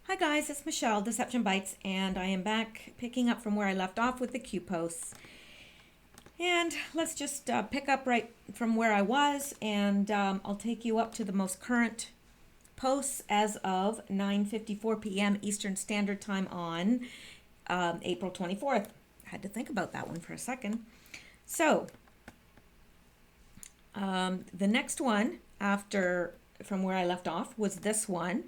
Hi guys, it's Michelle, Deception Bytes, and I am back picking up from where I left off with the Q posts. And let's just pick up right from where I was, and I'll take you up to the most current posts as of 9:54 p.m. Eastern Standard Time on April 24th. I had to think about that one for a second. So, the next one after from where I left off was this one.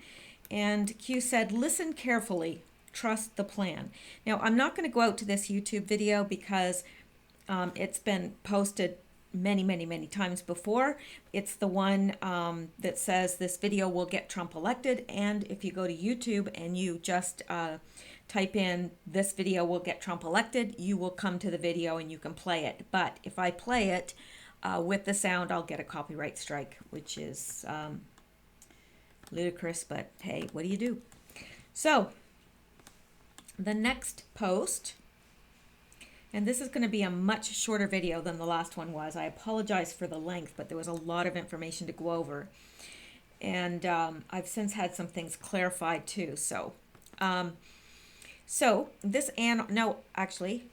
And Q said, listen carefully, trust the plan. Now, I'm not going to go out to this YouTube video because it's been posted many times before. It's the one that says this video will get Trump elected. And if you go to YouTube and you just type in this video will get Trump elected, you will come to the video and you can play it. But if I play it with the sound, I'll get a copyright strike, which is ludicrous, but hey, what do you do? So, the next post, and this is going to be a much shorter video than the last one was. I apologize for the length, but there was a lot of information to go over. And I've since had some things clarified too. So actually,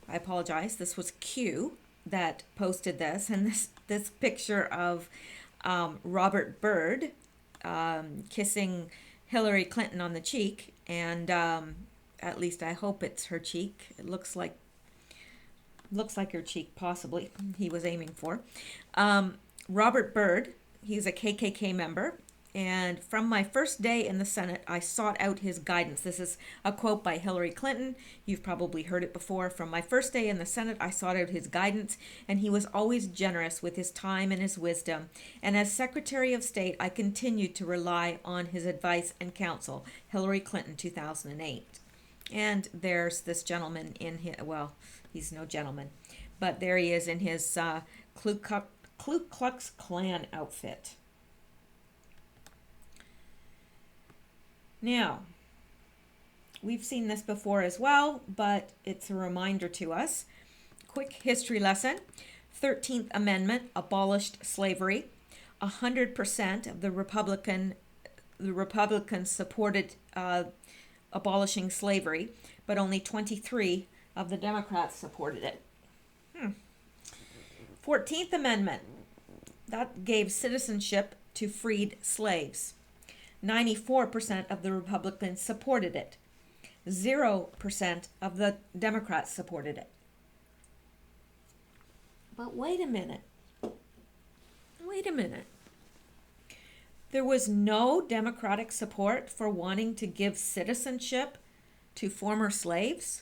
I apologize. This was Q that posted this, and this picture of Robert Byrd kissing Hillary Clinton on the cheek, and at least I hope it's her cheek. It looks like her cheek, possibly he was aiming for. Robert Byrd, he's a KKK member, and from my first day in the Senate, I sought out his guidance. This is a quote by Hillary Clinton. You've probably heard it before. From my first day in the Senate, I sought out his guidance, and he was always generous with his time and his wisdom. And as Secretary of State, I continued to rely on his advice and counsel. Hillary Clinton, 2008. And there's this gentleman in here. Well, he's no gentleman, but there he is in his Ku Klux Klan outfit. Now, we've seen this before as well, but it's a reminder to us. Quick history lesson. 13th Amendment abolished slavery. 100% of the Republicans supported abolishing slavery, but only 23 of the Democrats supported it. 14th Amendment, that gave citizenship to freed slaves. 94% of the Republicans supported it. 0% of the Democrats supported it. But wait a minute. There was no Democratic support for wanting to give citizenship to former slaves?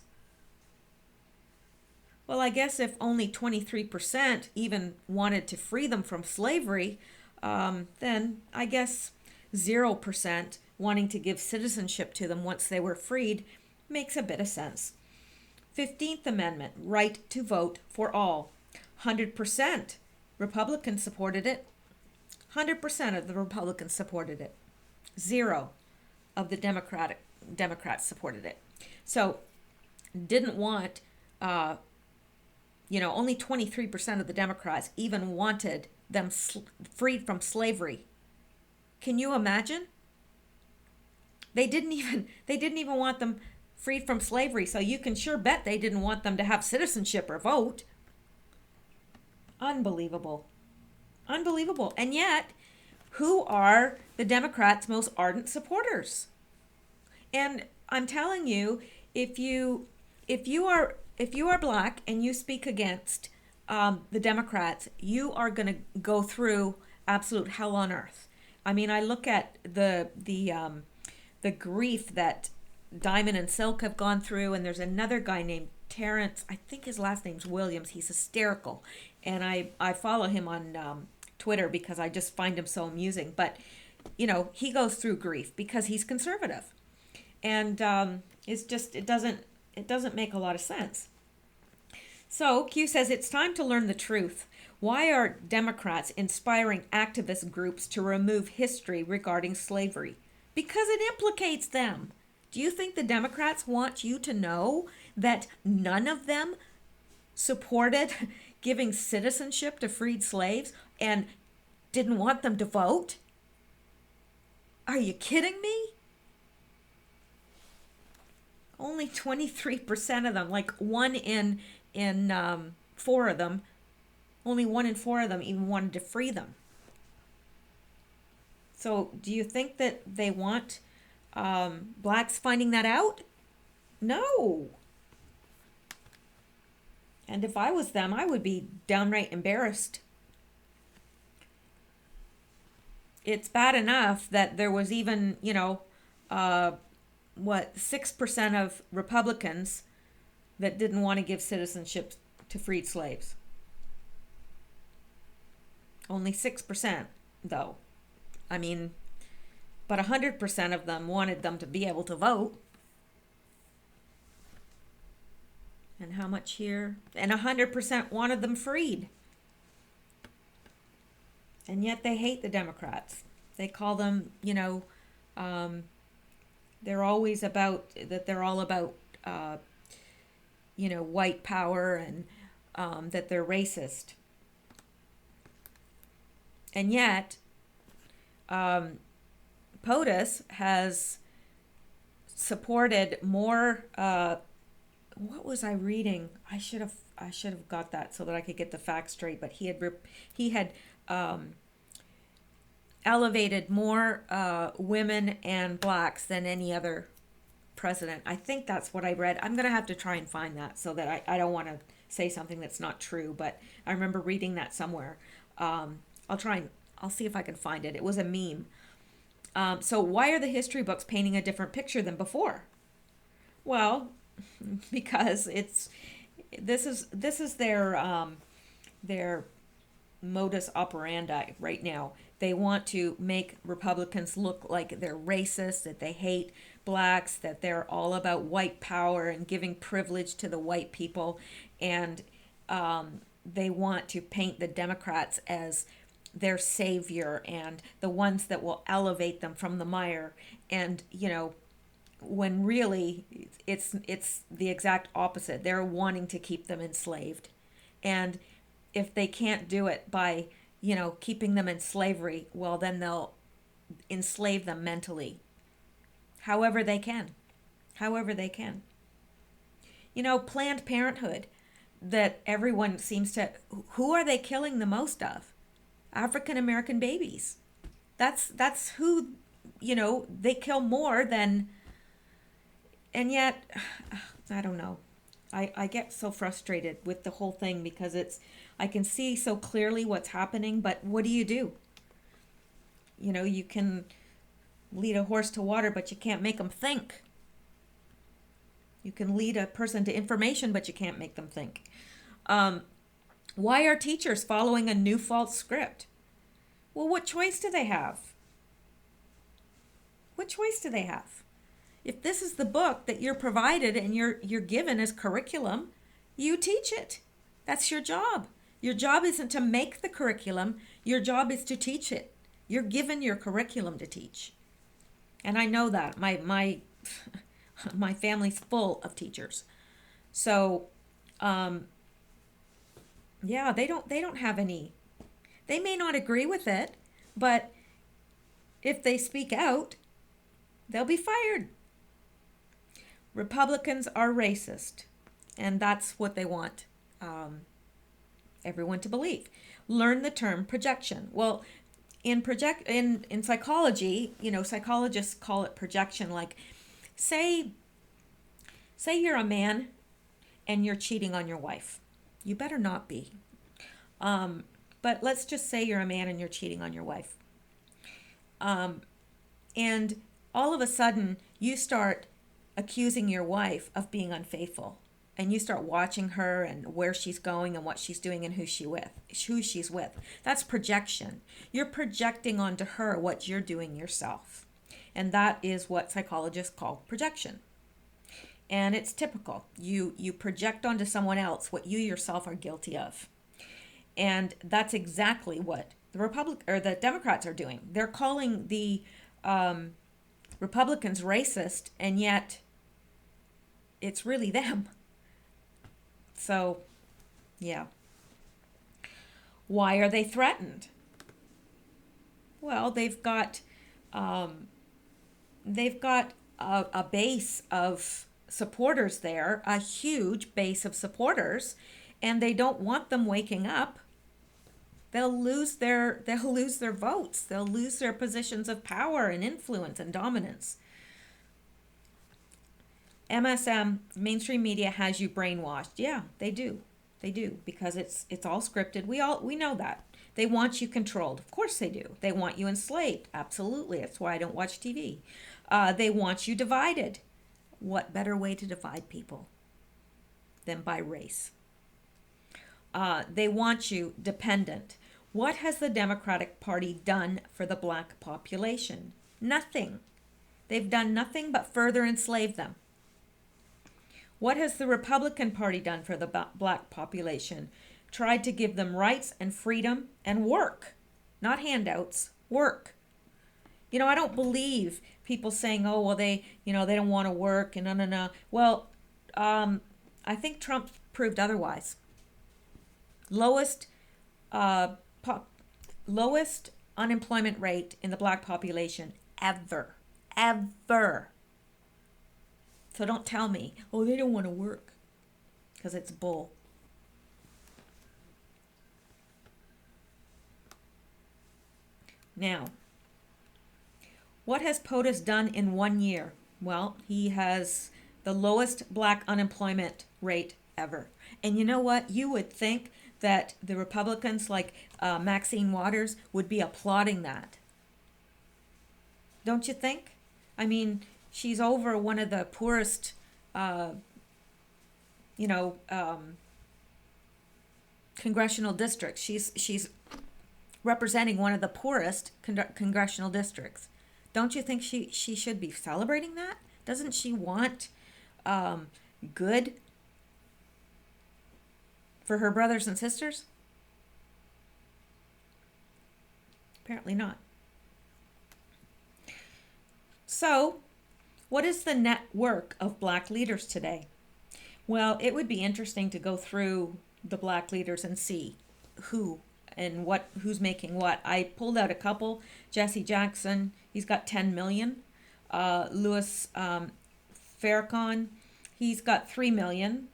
Well, I guess if only 23% even wanted to free them from slavery, then I guess 0% wanting to give citizenship to them once they were freed makes a bit of sense. 15th Amendment, right to vote for all. 100% Republicans supported it. 100% of the Republicans supported it. 0 of the Democrats supported it. So, didn't want, only 23% of the Democrats even wanted them freed from slavery. Can you imagine? They didn't even want them freed from slavery, so you can sure bet they didn't want them to have citizenship or vote. Unbelievable. And yet, who are the Democrats' most ardent supporters? And I'm telling you, if you are black and you speak against the Democrats, you are going to go through absolute hell on earth. I mean, I look at the grief that Diamond and Silk have gone through, and there's another guy named Terrence. I think his last name's Williams. He's hysterical, and I follow him on Twitter because I just find him so amusing. But he goes through grief because he's conservative, and it doesn't make a lot of sense. So Q says it's time to learn the truth. Why are Democrats inspiring activist groups to remove history regarding slavery? Because it implicates them. Do you think the Democrats want you to know that none of them supported giving citizenship to freed slaves and didn't want them to vote? Are you kidding me? only 23% of them, like one in four of them, only one in four of them even wanted to free them. So do you think that they want blacks finding that out? No. And if I was them, I would be downright embarrassed. It's bad enough that there was even, 6% of Republicans that didn't want to give citizenship to freed slaves. Only 6%, though. I mean, but 100% of them wanted them to be able to vote. And how much here? And 100% wanted them freed. And yet they hate the Democrats. They call them, they're always about, that they're all about, white power and that they're racist. And yet, POTUS has supported more, what was I reading? I should have got that so that I could get the facts straight. But he had elevated more women and blacks than any other president. I think that's what I read. I'm gonna have to try and find that so that I don't want to say something that's not true. But I remember reading that somewhere. I'll see if I can find it. It was a meme. So why are the history books painting a different picture than before? Well, because this is their modus operandi right now. They want to make Republicans look like they're racist, that they hate blacks, that they're all about white power and giving privilege to the white people, and they want to paint the Democrats as their savior and the ones that will elevate them from the mire. And when really it's the exact opposite. They're wanting to keep them enslaved. And if they can't do it by, keeping them in slavery, well, then they'll enslave them mentally. However they can. Planned Parenthood, that everyone seems to, who are they killing the most of? African American babies. That's who, they kill more than. And yet, I don't know. I get so frustrated with the whole thing because I can see so clearly what's happening, but what do? You can lead a horse to water, but you can't make them think. You can lead a person to information, but you can't make them think. Why are teachers following a new false script? Well, what choice do they have? If this is the book that you're provided and you're given as curriculum, you teach it. That's your job. Your job isn't to make the curriculum. Your job is to teach it. You're given your curriculum to teach. And I know that. My family's full of teachers. So, they don't have any. They may not agree with it, but if they speak out, they'll be fired. Republicans are racist, and that's what they want everyone to believe. Learn the term projection. Well, in psychology, psychologists call it projection. Like, say you're a man and you're cheating on your wife. You better not be. But let's just say you're a man and you're cheating on your wife. And all of a sudden, you start accusing your wife of being unfaithful. And you start watching her and where she's going and what she's doing and who she's with. That's projection. You're projecting onto her what you're doing yourself. And that is what psychologists call projection. And it's typical. You project onto someone else what you yourself are guilty of. And that's exactly what the Democrats are doing. They're calling the Republicans racist, and yet it's really them. So, yeah. Why are they threatened? Well, they've got a base of supporters there, a huge base of supporters, and they don't want them waking up. They'll lose their votes. They'll lose their positions of power and influence and dominance. MSM, mainstream media, has you brainwashed. Yeah, they do. They do, because it's all scripted. We know that. They want you controlled. Of course they do. They want you enslaved. Absolutely. That's why I don't watch TV. They want you divided. What better way to divide people than by race? They want you dependent. What has the Democratic Party done for the black population? Nothing. They've done nothing but further enslave them. What has the Republican Party done for the black population? Tried to give them rights and freedom and work, not handouts, work. I don't believe people saying, "Oh, well, they don't want to work," and no. Well, I think Trump proved otherwise. Lowest, lowest unemployment rate in the black population ever, ever. So don't tell me, "Oh, they don't want to work," because it's bull. Now, what has POTUS done in 1 year? Well, he has the lowest black unemployment rate ever. And you know what? You would think that the Republicans like Maxine Waters would be applauding that. Don't you think? I mean, she's over one of the poorest, you know, congressional districts. She's representing one of the poorest congressional districts. Don't you think she should be celebrating that? Doesn't she want good for her brothers and sisters? Apparently not. So, what is the network of black leaders today? Well, it would be interesting to go through the black leaders and see who and who's making what. I pulled out a couple. Jesse Jackson, he's got 10 million. Louis Farrakhan, he's got 3 million.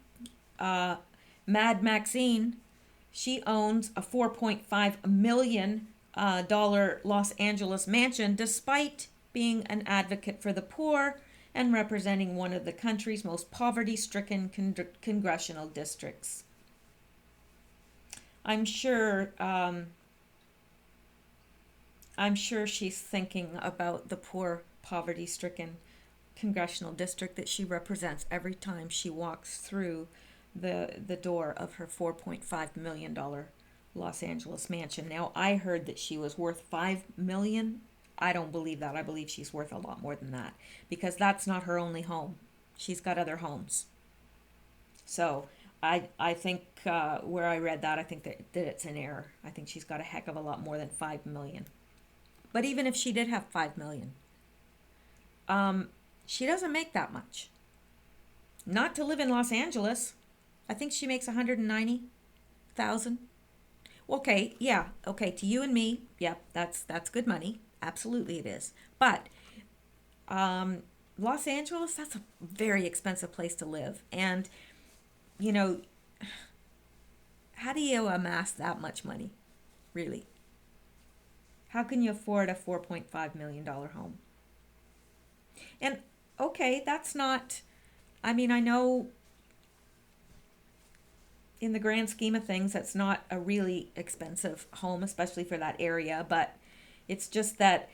Mad Maxine, she owns a $4.5 million Los Angeles mansion, despite being an advocate for the poor and representing one of the country's most poverty-stricken congressional districts. I'm sure she's thinking about the poor, poverty-stricken congressional district that she represents every time she walks through the door of her $4.5 million Los Angeles mansion. Now, I heard that she was worth $5 million. I don't believe that. I believe she's worth a lot more than that, because that's not her only home. She's got other homes. So I think where I read that, I think that it's an error. I think she's got a heck of a lot more than $5 million. But even if she did have $5 million, she doesn't make that much. Not to live in Los Angeles. I think she makes $190,000. Okay, yeah, okay, to you and me, yeah, that's good money. Absolutely it is. But Los Angeles, that's a very expensive place to live. And, how do you amass that much money, really? How can you afford a $4.5 million home? And, okay, that's not, I know in the grand scheme of things, that's not a really expensive home, especially for that area, but it's just that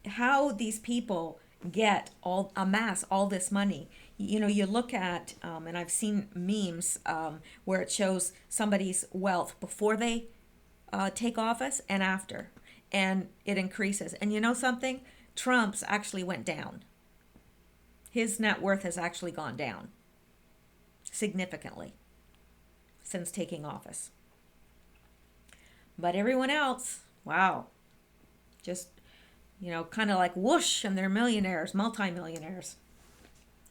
how these people amass all this money. You look at, and I've seen memes where it shows somebody's wealth before they take office and after, and it increases. And you know something? Trump's actually went down. His net worth has actually gone down significantly since taking office. But everyone else, wow, just, kind of like whoosh, and they're millionaires, multimillionaires.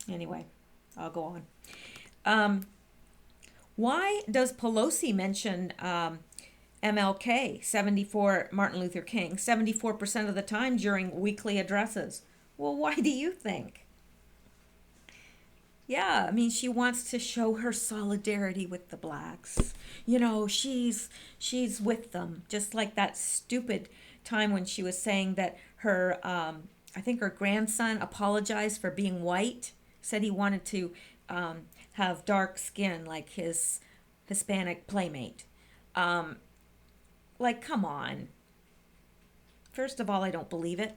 Anyway, I'll go on. Why does Pelosi mention MLK, 74, Martin Luther King, 74% of the time during weekly addresses? Well, why do you think? Yeah, I mean, she wants to show her solidarity with the blacks. You know, she's with them, just like that stupid time when she was saying that her I think her grandson apologized for being white, said he wanted to have dark skin like his Hispanic playmate. Um, like, come on. First of all, I don't believe it.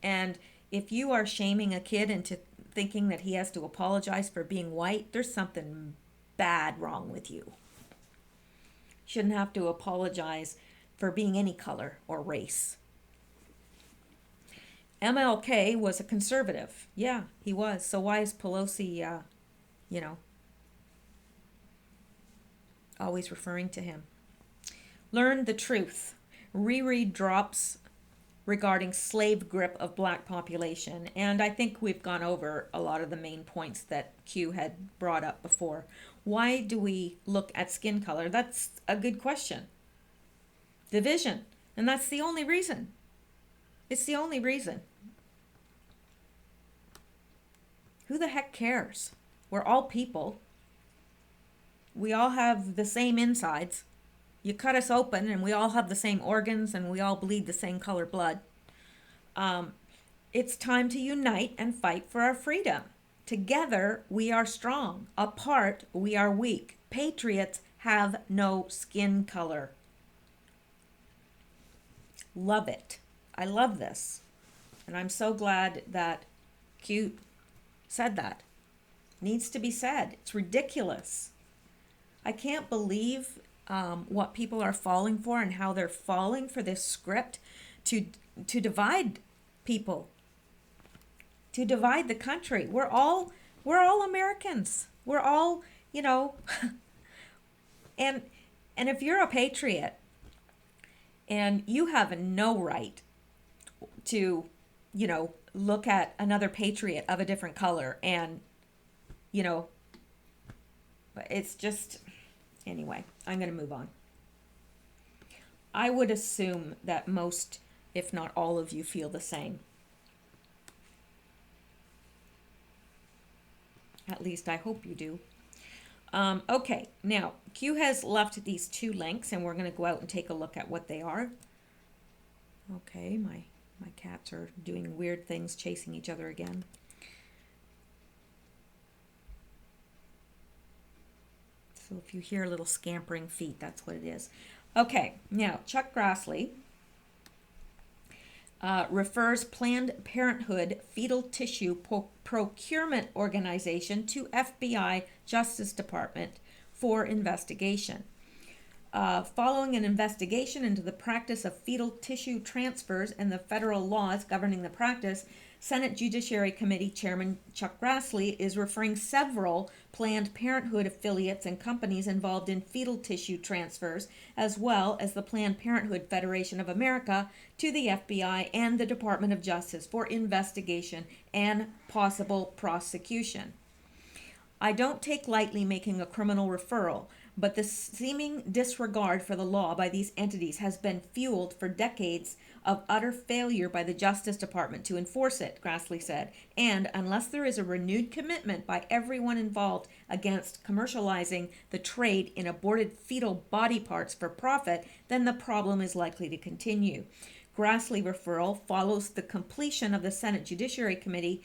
And if you are shaming a kid into thinking that he has to apologize for being white, there's something bad wrong with you. Shouldn't have to apologize for being any color or race. MLK was a conservative. Yeah, he was. So why is Pelosi, you know, always referring to him? Learn the truth. Reread drops regarding slave grip of black population. And I think we've gone over a lot of the main points that Q had brought up before. Why do we look at skin color? That's a good question. Division. And that's the only reason. It's the only reason. Who the heck cares? We're all people. We all have the same insides. You cut us open and we all have the same organs and we all bleed the same color blood. It's time to unite and fight for our freedom. Together we are strong. Apart we are weak. Patriots have no skin color. Love it. I love this. And I'm so glad that Q said that. Needs to be said. It's ridiculous. I can't believe what people are falling for and how they're falling for this script to divide people, to divide the country. We're all Americans. We're all, you know, and if you're a patriot and you have no right to, you know, look at another patriot of a different color and, you know, it's just, anyway, I'm going to move on. I would assume that most, if not all of you, feel the same. At least I hope you do. Okay, now Q has left these two links and we're going to go out and take a look at what they are. Okay, my cats are doing weird things, chasing each other again. So if you hear little scampering feet, that's what it is. Okay, now Chuck Grassley refers Planned Parenthood Fetal Tissue Procurement Organization to FBI Justice Department for investigation. Following an investigation into the practice of fetal tissue transfers and the federal laws governing the practice, Senate Judiciary Committee Chairman Chuck Grassley is referring several Planned Parenthood affiliates and companies involved in fetal tissue transfers, as well as the Planned Parenthood Federation of America, to the FBI and the Department of Justice for investigation and possible prosecution. I don't take lightly making a criminal referral, but the seeming disregard for the law by these entities has been fueled for decades of utter failure by the Justice Department to enforce it, Grassley said. And unless there is a renewed commitment by everyone involved against commercializing the trade in aborted fetal body parts for profit, then the problem is likely to continue. Grassley referral follows the completion of the Senate Judiciary Committee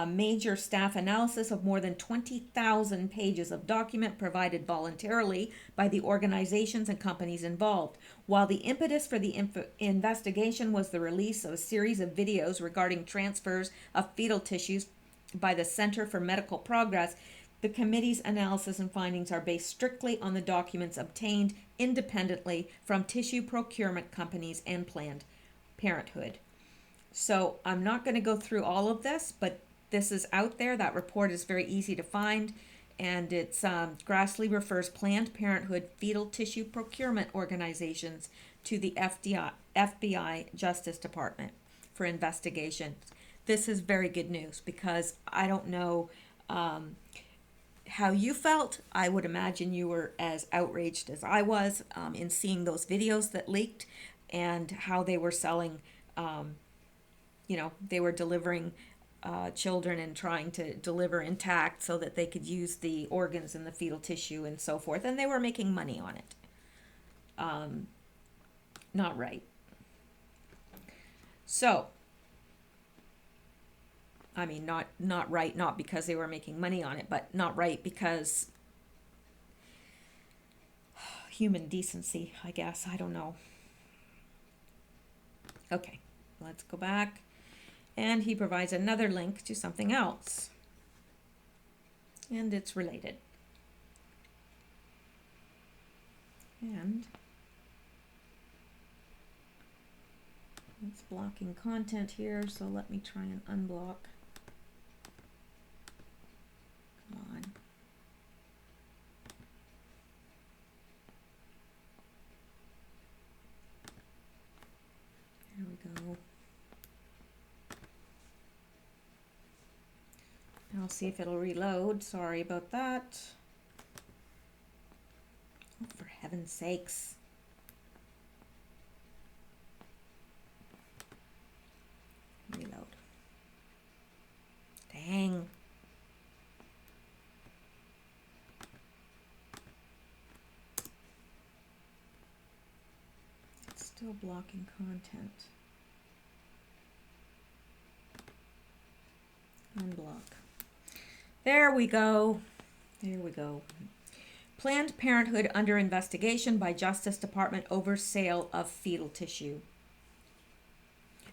major staff analysis of more than 20,000 pages of document provided voluntarily by the organizations and companies involved. While the impetus for the investigation was the release of a series of videos regarding transfers of fetal tissues by the Center for Medical Progress, the committee's analysis and findings are based strictly on the documents obtained independently from tissue procurement companies and Planned Parenthood. So I'm not going to go through all of this, but this is out there. That report is very easy to find, and it's Grassley refers Planned Parenthood fetal tissue procurement organizations to the FBI Justice Department for investigation. This is very good news because I don't know how you felt. I would imagine you were as outraged as I was in seeing those videos that leaked and how they were selling, they were delivering children and trying to deliver intact so that they could use the organs and the fetal tissue and so forth, and they were making money on it. Not right. So, I mean, not right, not because they were making money on it, but not right because human decency, I guess. I don't know. Okay, let's go back. And he provides another link to something else. And it's related. And it's blocking content here, so let me try and unblock. Come on. There we go. I'll see if it'll reload. Sorry about that. Oh, for heaven's sakes. Reload. Dang. It's still blocking content. Unblock. There we go. There we go. Planned Parenthood under investigation by Justice Department over sale of fetal tissue.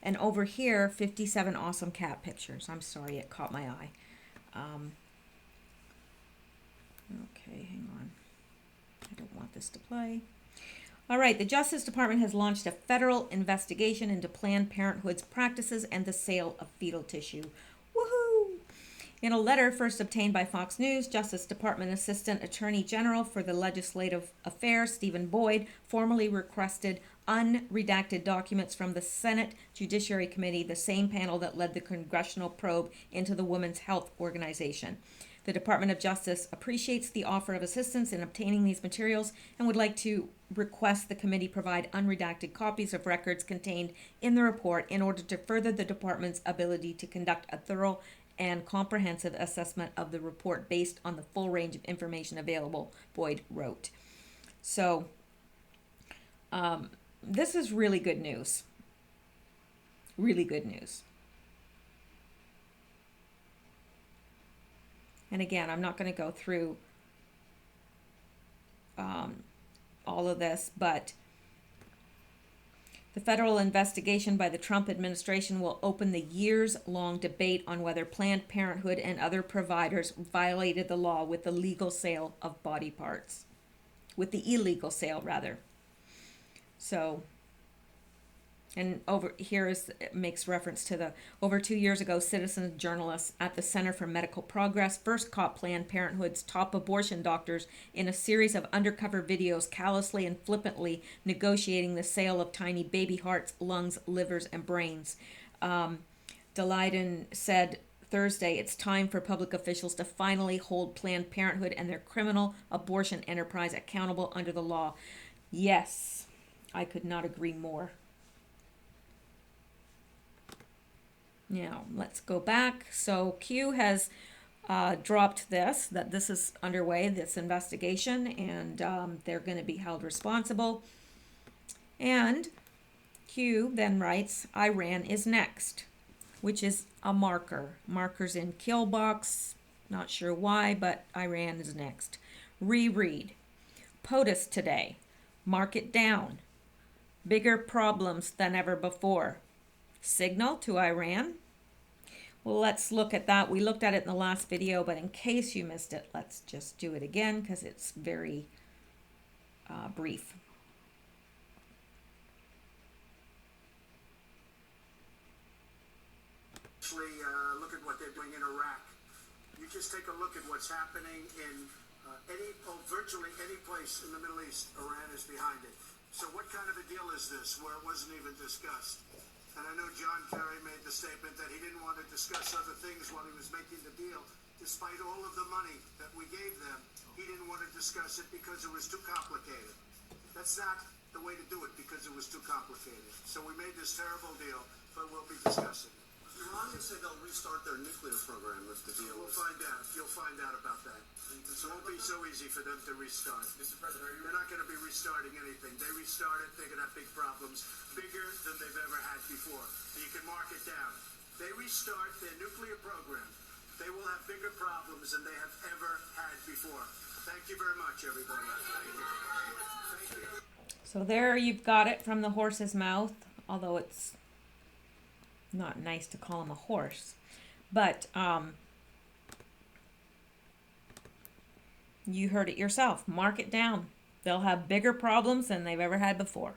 And over here, 57 awesome cat pictures. I'm sorry, it caught my eye. Okay, hang on. I don't want this to play. All right, the Justice Department has launched a federal investigation into Planned Parenthood's practices and the sale of fetal tissue. Woohoo! In a letter first obtained by Fox News, Justice Department Assistant Attorney General for the Legislative Affairs, Stephen Boyd, formally requested unredacted documents from the Senate Judiciary Committee, the same panel that led the congressional probe into the Women's Health Organization. The Department of Justice appreciates the offer of assistance in obtaining these materials and would like to request the committee provide unredacted copies of records contained in the report in order to further the department's ability to conduct a thorough and comprehensive assessment of the report based on the full range of information available, Boyd wrote. So, this is really good news. Really good news. And again, I'm not going to go through all of this, but the federal investigation by the Trump administration will open the years-long debate on whether Planned Parenthood and other providers violated the law with the legal sale of body parts. With the illegal sale, rather. So, and over here it makes reference to the over 2 years ago, citizen journalists at the Center for Medical Progress first caught Planned Parenthood's top abortion doctors in a series of undercover videos callously and flippantly negotiating the sale of tiny baby hearts, lungs, livers, and brains. Daleiden said Thursday, it's time for public officials to finally hold Planned Parenthood and their criminal abortion enterprise accountable under the law. Yes, I could not agree more. Now, let's go back. So Q has dropped that this is underway, this investigation, and they're going to be held responsible. And Q then writes, Iran is next, which is a marker. Markers in kill box, not sure why, but Iran is next. Reread. POTUS today. Market down. Bigger problems than ever before. Signal to Iran. Well, let's look at that. We looked at it in the last video, but in case you missed it, let's just do it again because it's very brief. Look at what they're doing in Iraq. You just take a look at what's happening in virtually any place in the Middle East. Iran is behind it. So what kind of a deal is this where it wasn't even discussed? And I know John Kerry made the statement that he didn't want to discuss other things while he was making the deal. Despite all of the money that we gave them, he didn't want to discuss it because it was too complicated. That's not the way to do it because it was too complicated. So we made this terrible deal, but we'll be discussing it. Iran has said they'll restart their nuclear program if the deal We'll is... find out. You'll find out about that. It won't be so easy for them to restart. Mr. President, are you... They're not going to be restarting anything. They restart it, they're going to have big problems, bigger than they've ever had before. You can mark it down. They restart their nuclear program, they will have bigger problems than they have ever had before. Thank you very much, everybody. Thank you. Thank you. So there you've got it from the horse's mouth, although it's not nice to call him a horse. But you heard it yourself. Mark it down. They'll have bigger problems than they've ever had before.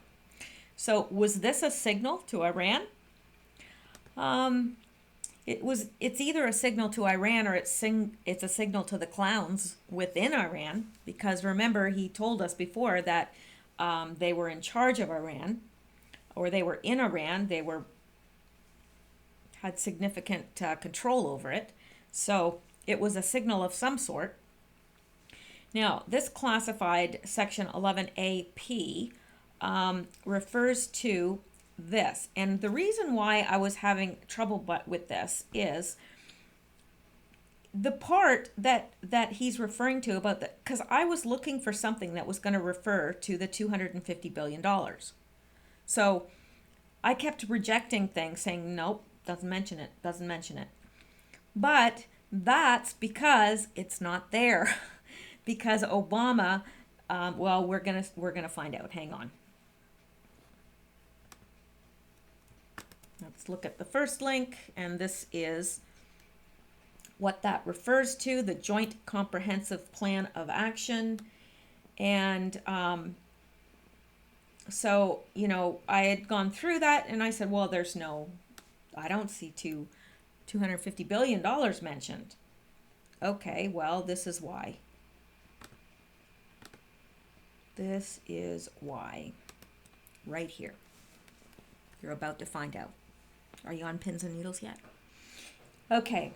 So was this a signal to Iran? It's either a signal to Iran or it's a signal to the clowns within Iran, because remember he told us before that they were in charge of Iran, or they were in Iran. They had significant control over it. So it was a signal of some sort. Now, this classified section 11AP refers to this. And the reason why I was having trouble with this is the part that he's referring to about because I was looking for something that was going to refer to the $250 billion. So I kept rejecting things, saying, nope, doesn't mention it. But that's because it's not there. Because Obama, well, we're gonna find out. Hang on. Let's look at the first link, and this is what that refers to: the Joint Comprehensive Plan of Action. And so I had gone through that, and I said, well, I don't see $250 billion mentioned. Okay, well, this is why. This is why. Right here. You're about to find out. Are you on pins and needles yet? Okay.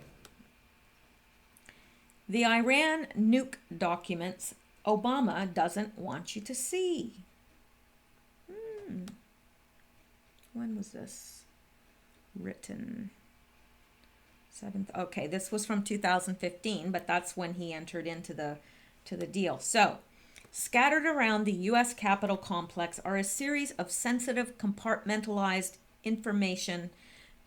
The Iran nuke documents Obama doesn't want you to see. When was this written? 7th. Okay, this was from 2015, but that's when he entered into the deal. So, scattered around the U.S. Capitol complex are a series of sensitive, compartmentalized information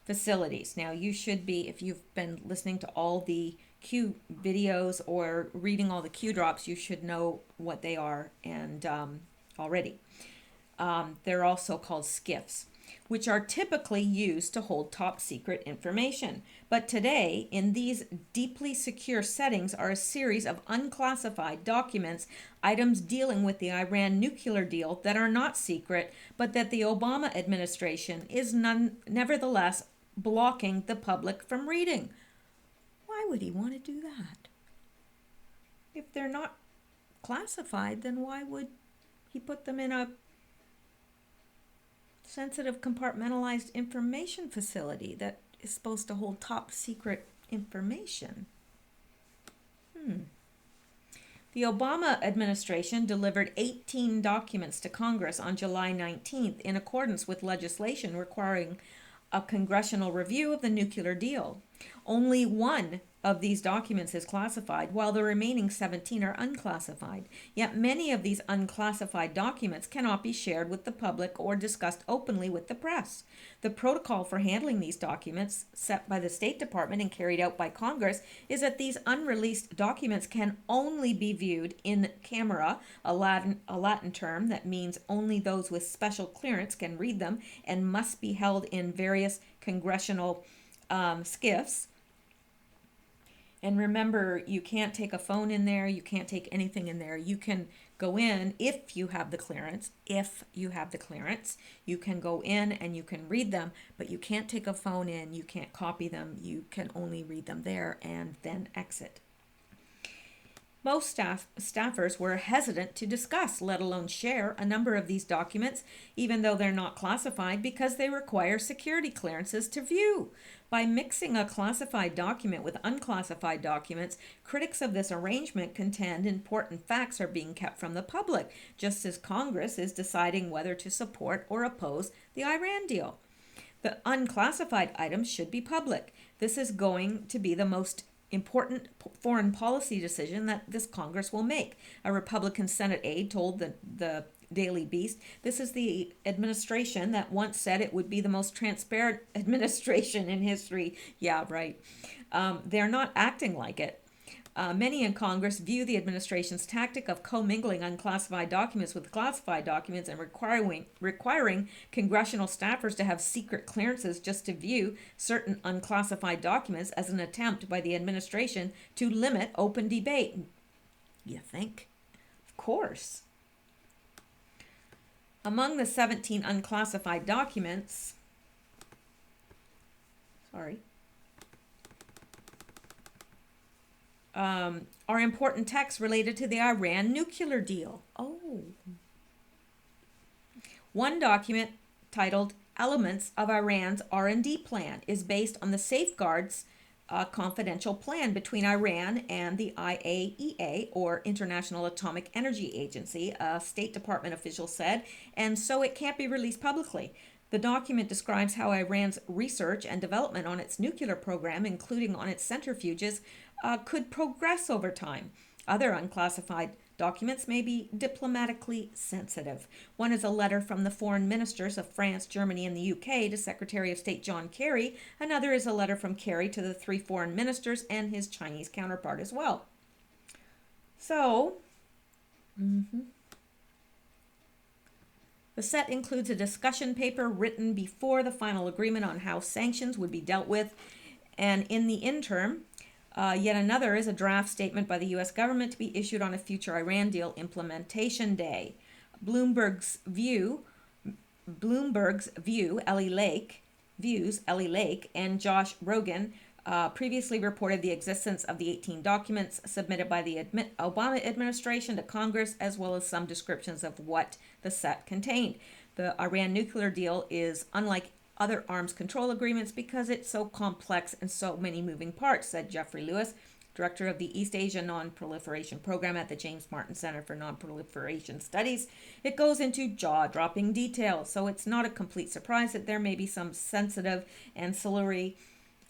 facilities. Now, you should be, if you've been listening to all the Q videos or reading all the Q drops, you should know what they are and already. They're also called SCIFs, which are typically used to hold top secret information. But today, in these deeply secure settings are a series of unclassified documents, items dealing with the Iran nuclear deal that are not secret, but that the Obama administration is nevertheless blocking the public from reading. Why would he want to do that? If they're not classified, then why would he put them in a sensitive compartmentalized information facility that is supposed to hold top secret information? The Obama administration delivered 18 documents to Congress on July 19th in accordance with legislation requiring a congressional review of the nuclear deal. Only one of these documents is classified, while the remaining 17 are unclassified. Yet many of these unclassified documents cannot be shared with the public or discussed openly with the press. The protocol for handling these documents, set by the State Department and carried out by Congress, is that these unreleased documents can only be viewed in camera, a Latin term that means only those with special clearance can read them, and must be held in various congressional SCIFs. And remember, you can't take a phone in there. You can't take anything in there. You can go in if you have the clearance. You can go in and you can read them, but you can't take a phone in. You can't copy them. You can only read them there and then exit. Most staffers were hesitant to discuss, let alone share, a number of these documents, even though they're not classified, because they require security clearances to view. By mixing a classified document with unclassified documents, critics of this arrangement contend important facts are being kept from the public, just as Congress is deciding whether to support or oppose the Iran deal. The unclassified items should be public. This is going to be the most important foreign policy decision that this Congress will make. A Republican Senate aide told the Daily Beast, this is the administration that once said it would be the most transparent administration in history. Yeah, right. They're not acting like it. Many in Congress view the administration's tactic of commingling unclassified documents with classified documents and requiring congressional staffers to have secret clearances just to view certain unclassified documents as an attempt by the administration to limit open debate. You think? Of course. Among the 17 unclassified documents, are important texts related to the Iran nuclear deal. Oh. One document titled Elements of Iran's R&D Plan is based on the safeguards confidential plan between Iran and the IAEA, or International Atomic Energy Agency, a State Department official said, and so it can't be released publicly. The document describes how Iran's research and development on its nuclear program, including on its centrifuges, could progress over time. Other unclassified documents may be diplomatically sensitive. One is a letter from the foreign ministers of France, Germany, and the UK to Secretary of State John Kerry. Another is a letter from Kerry to the 3 foreign ministers and his Chinese counterpart as well. So, the set includes a discussion paper written before the final agreement on how sanctions would be dealt with, and in the interim, yet another is a draft statement by the U.S. government to be issued on a future Iran deal implementation day. Bloomberg's view, Ellie Lake, and Josh Rogan previously reported the existence of the 18 documents submitted by the Obama administration to Congress, as well as some descriptions of what the set contained. The Iran nuclear deal is unlike other arms control agreements because it's so complex and so many moving parts, said Jeffrey Lewis, director of the East Asia Non-Proliferation Program at the James Martin Center for Non-Proliferation Studies. It goes into jaw-dropping detail, so it's not a complete surprise that there may be some sensitive ancillary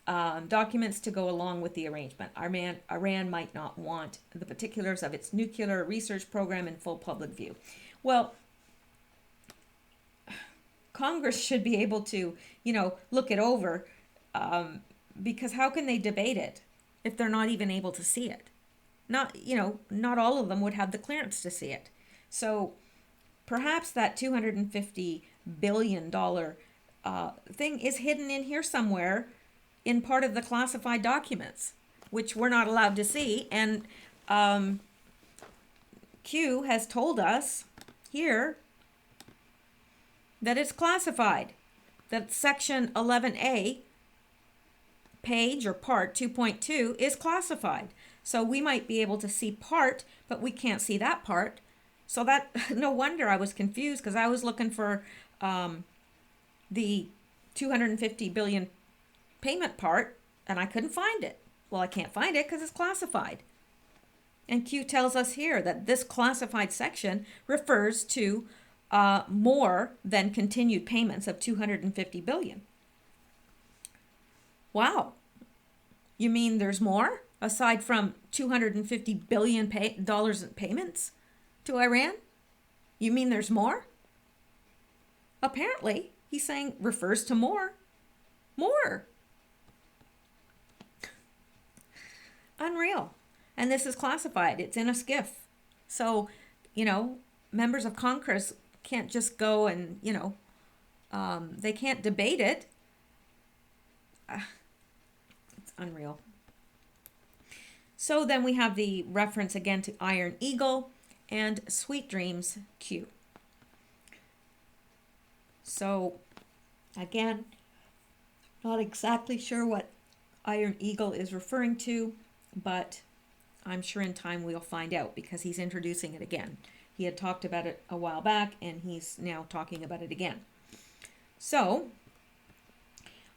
documents to go along with the arrangement. Iran might not want the particulars of its nuclear research program in full public view. Well, Congress should be able to, look it over, because how can they debate it if they're not even able to see it? Not all of them would have the clearance to see it. So perhaps that $250 billion thing is hidden in here somewhere in part of the classified documents, which we're not allowed to see. And Q has told us here that it's classified, that section 11A, page or part 2.2 is classified. So we might be able to see part, but we can't see that part. So that, no wonder I was confused, because I was looking for the 250 billion payment part, and I couldn't find it. Well, I can't find it because it's classified. And Q tells us here that this classified section refers to more than continued payments of 250 billion. Wow. You mean there's more aside from 250 billion dollars in payments to Iran? You mean there's more? Apparently, he's saying refers to more. More. Unreal. And this is classified. It's in a SCIF. So, members of Congress can't just go and, they can't debate it. It's unreal. So then we have the reference again to Iron Eagle and Sweet Dreams Q. So again, not exactly sure what Iron Eagle is referring to, but I'm sure in time we'll find out, because he's introducing it again. He had talked about it a while back, and he's now talking about it again. So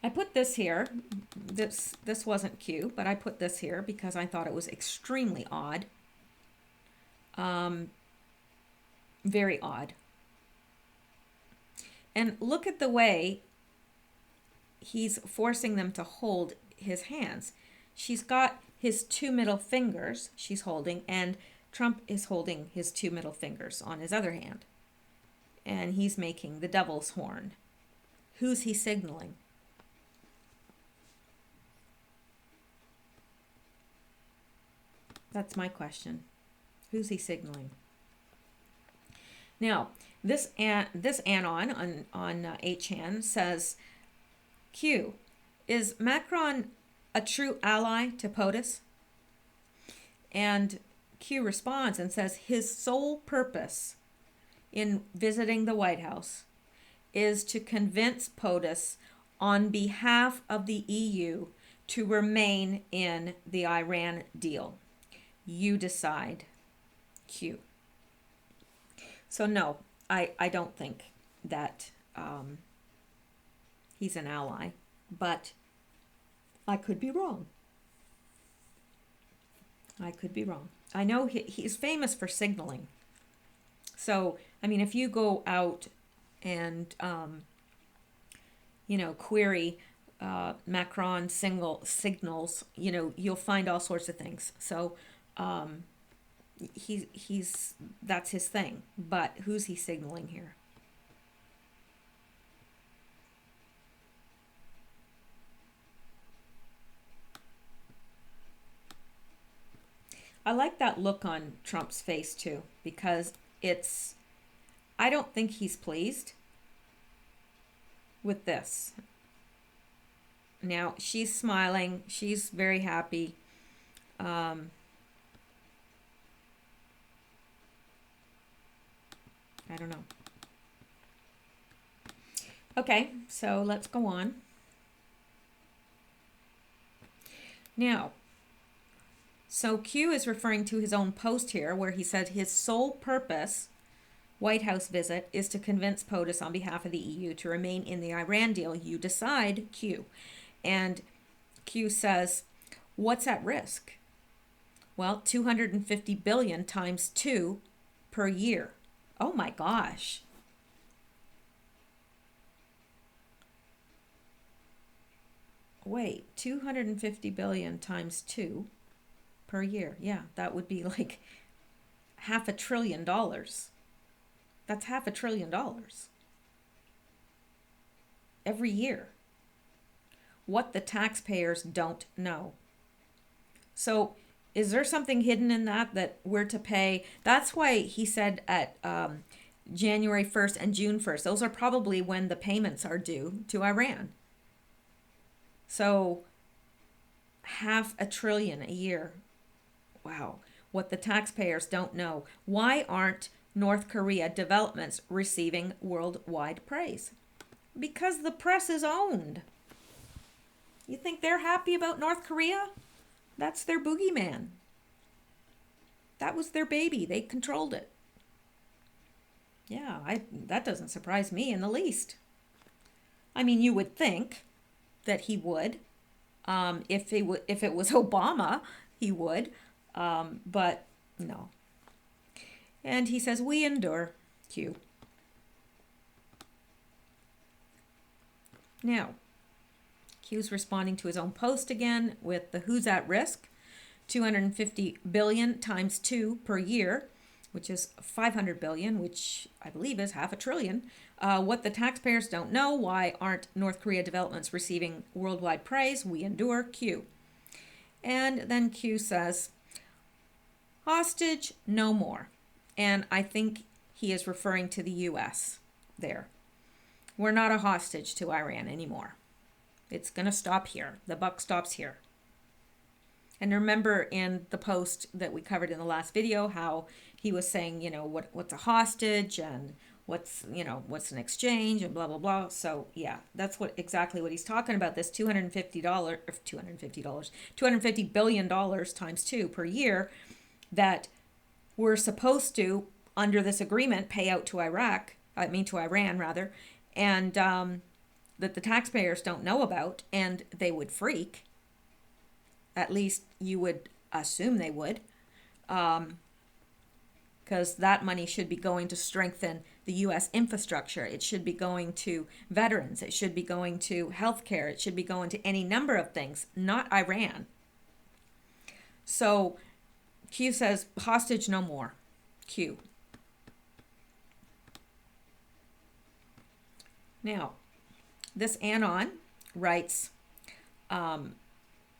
I put this here. This wasn't Q, but I put this here because I thought it was extremely odd. Very odd. And look at the way he's forcing them to hold his hands. She's got his two middle fingers she's holding, and Trump is holding his two middle fingers on his other hand. And he's making the devil's horn. Who's he signaling? That's my question. Who's he signaling? Now, this anon on HN says, Q, is Macron a true ally to POTUS? And Q responds and says his sole purpose in visiting the White House is to convince POTUS on behalf of the EU to remain in the Iran deal. You decide, Q. So no, I don't think that he's an ally, but I could be wrong. I could be wrong. I know he's famous for signaling. So, I mean, if you go out and, query Macron signals, you'll find all sorts of things. So, he's that's his thing. But who's he signaling here? I like that look on Trump's face too, because I don't think he's pleased with this. Now, she's smiling. She's very happy. I don't know. Okay, so let's go on. Now, so Q is referring to his own post here where he said his sole purpose, White House visit, is to convince POTUS on behalf of the EU to remain in the Iran deal. You decide, Q. And Q says, what's at risk? Well, 250 billion times 2 per year. Oh my gosh. Wait, 250 billion times 2 per year. Yeah, that would be like $500 billion. That's $500 billion every year. What the taxpayers don't know. So is there something hidden in that we're to pay? That's why he said at January 1st and June 1st. Those are probably when the payments are due to Iran. So $500 billion a year. Wow. What the taxpayers don't know. Why aren't North Korea developments receiving worldwide praise? Because the press is owned. You think they're happy about North Korea? That's their boogeyman. That was their baby. They controlled it. Yeah, that doesn't surprise me in the least. I mean, you would think that he would. If it was Obama, he would. But no. And he says, we endure, Q. Now, Q's responding to his own post again with the who's at risk. 250 billion times 2 per year, which is 500 billion, which I believe is $500 billion. What the taxpayers don't know. Why aren't North Korea developments receiving worldwide praise? We endure, Q. And then Q says, hostage, no more. And I think he is referring to the U.S. there. We're not a hostage to Iran anymore. It's going to stop here. The buck stops here. And remember in the post that we covered in the last video how he was saying, what's a hostage and what's an exchange and blah, blah, blah. So, yeah, that's exactly what he's talking about. This $250 billion times 2 per year that we're supposed to, under this agreement, pay out to Iran rather, and that the taxpayers don't know about, and they would freak. At least you would assume they would, because that money should be going to strengthen the U.S. infrastructure. It should be going to veterans. It should be going to healthcare. It should be going to any number of things, not Iran. So Q says, hostage no more. Q. Now, this Anon writes, and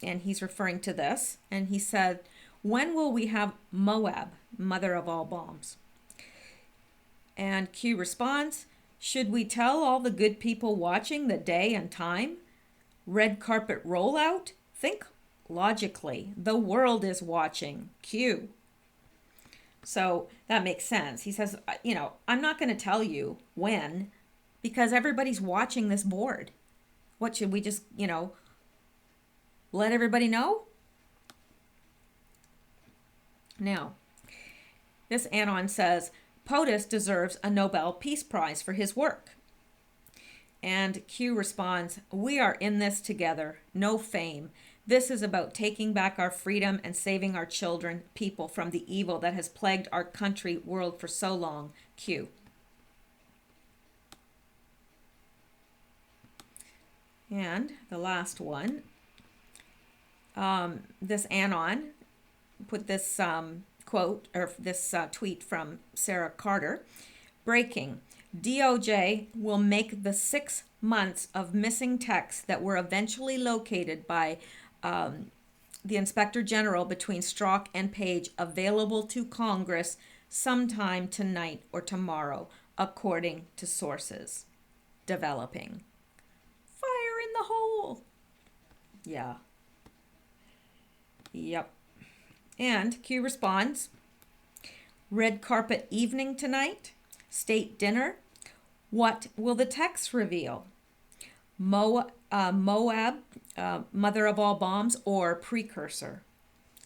he's referring to this, and he said, when will we have Moab, mother of all bombs? And Q responds, should we tell all the good people watching the day and time? Red carpet rollout? Think logically. The world is watching. Q. So that makes sense. He says, I'm not going to tell you when, because everybody's watching this board. What, should we just, let everybody know? Now, this Anon says, POTUS deserves a Nobel Peace Prize for his work. And Q responds, we are in this together, no fame. This is about taking back our freedom and saving our children, people, from the evil that has plagued our country, world for so long. Q. And the last one, this Anon put this quote, or this tweet from Sarah Carter. Breaking. DOJ will make the 6 months of missing texts that were eventually located by the Inspector General between Strzok and Page available to Congress sometime tonight or tomorrow, according to sources. Developing. Fire in the hole. Yeah. Yep. And Q responds, red carpet evening tonight, state dinner. What will the text reveal? Moab, mother of all bombs, or precursor?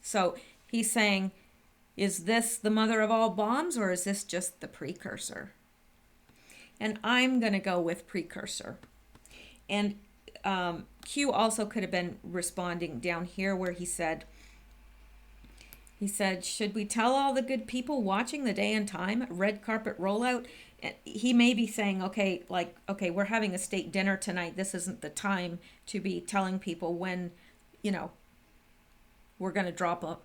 So he's saying, is this the mother of all bombs, or is this just the precursor? And I'm going to go with precursor. And Q also could have been responding down here where he said, should we tell all the good people watching the day and time, red carpet rollout? He may be saying, okay, we're having a state dinner tonight. This isn't the time to be telling people when, we're going to drop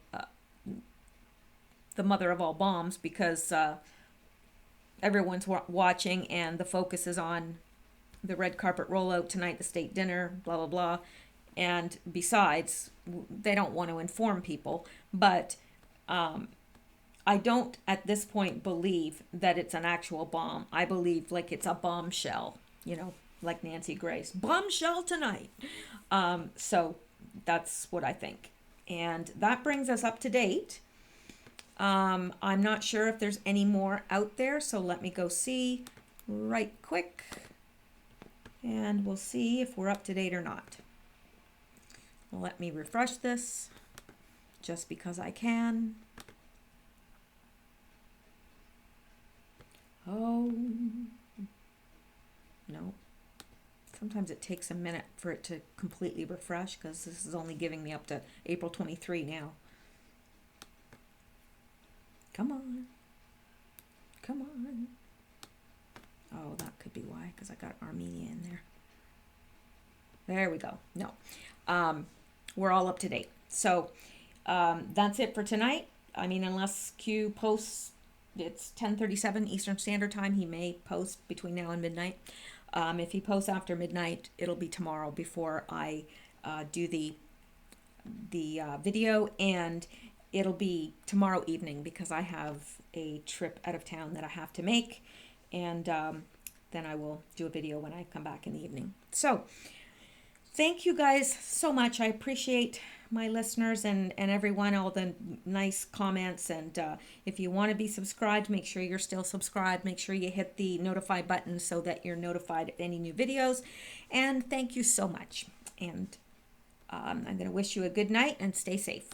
the mother of all bombs, because everyone's watching and the focus is on the red carpet rollout tonight, the state dinner, blah, blah, blah. And besides, they don't want to inform people, but I don't at this point believe that it's an actual bomb. I believe like it's a bombshell, like Nancy Grace, bombshell tonight. So that's what I think. And that brings us up to date. I'm not sure if there's any more out there, so let me go see right quick. And we'll see if we're up to date or not. Let me refresh this just because I can. Oh, no. Sometimes it takes a minute for it to completely refresh because this is only giving me up to April 23 now. Come on. Come on. Oh, that could be why, because I got Armenia in there. There we go. No. We're all up to date. So that's it for tonight. I mean, unless Q posts, it's 10:37 Eastern Standard Time. He may post between now and midnight. If he posts after midnight, it'll be tomorrow before I do the video, and it'll be tomorrow evening because I have a trip out of town that I have to make, and then I will do a video when I come back in the evening. So thank you guys so much. I appreciate my listeners and everyone, all the nice comments. And if you want to be subscribed, make sure you're still subscribed. Make sure you hit the notify button so that you're notified of any new videos. And thank you so much. And I'm going to wish you a good night and stay safe.